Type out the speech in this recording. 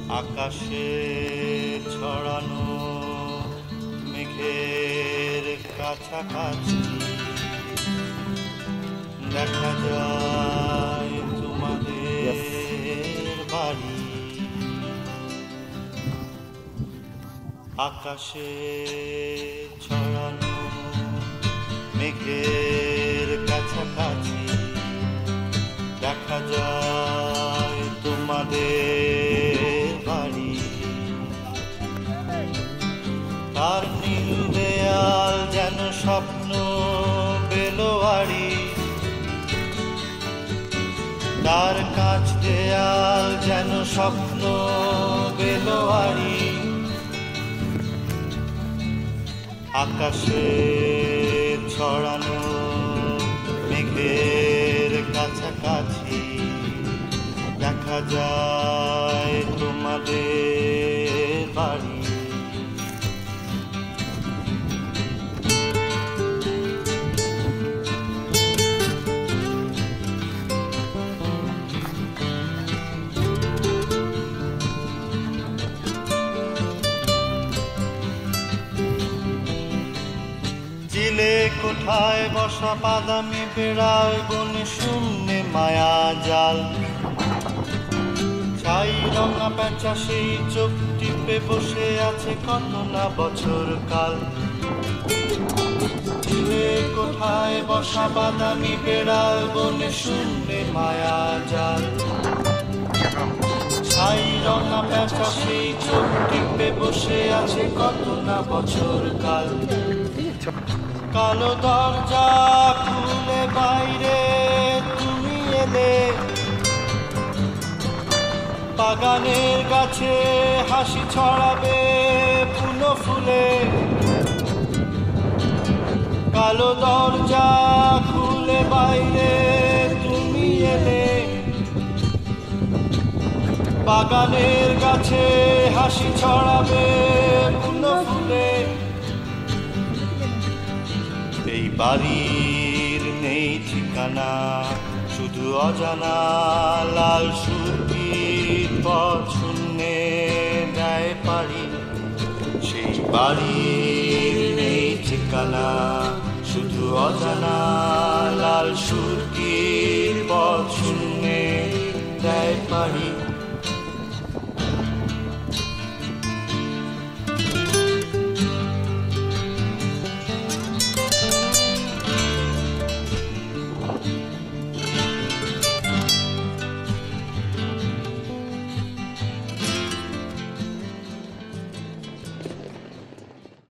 আকাশে ছড়ানো মেঘের কাছাকাছি দেখা যায় তোমাদের বাড়ি। আকাশে ছড়ানো মেঘের কাছাকাছি দেখা যায় তোমাদের বাড়ি। তার নীল দেয়াল যেন স্বপ্ন বেলোয়ারি, তার কাঁচ দেয়াল যেন স্বপ্ন বেলোয়ারি। আকাশে ছড়ানো মেঘের কাছাকাছি দেখা যায় তোমাদের বাড়ি। চিলে কোঠায় বসা বাদামি বেড়ায় বনে শূন্যে মায়া জাল। ছাই রঙা পেঁচা সেই চোখ টিপে বসে আছে কত না বছর কাল। চিলে কোঠায় বসা বাদামি বেড়ায় বনে শূন্যে মায়া জাল। ছাই রঙা পেঁচা সেই চোখ টিপে বসে আছে কত না বছর কাল। কালো দরজা খুলে বাইরে তুমি এলে, বাগানের গাছে হাসি ছড়াবে ফুলো ফুলে। কালো দরজা খুলে বাইরে তুমি এলে, বাগানের গাছে হাসি ছড়াবে ফুলো ফুলে। এই বাড়ির নেই ঠিকানা, শুধু অজানা লাল সুরকির পথ শূন্যে দেয় পাড়ি। সেই বাড়ির নেই ঠিকানা, শুধু অজানা লাল সুরকির পথ শূন্যে দেয় পাড়ি।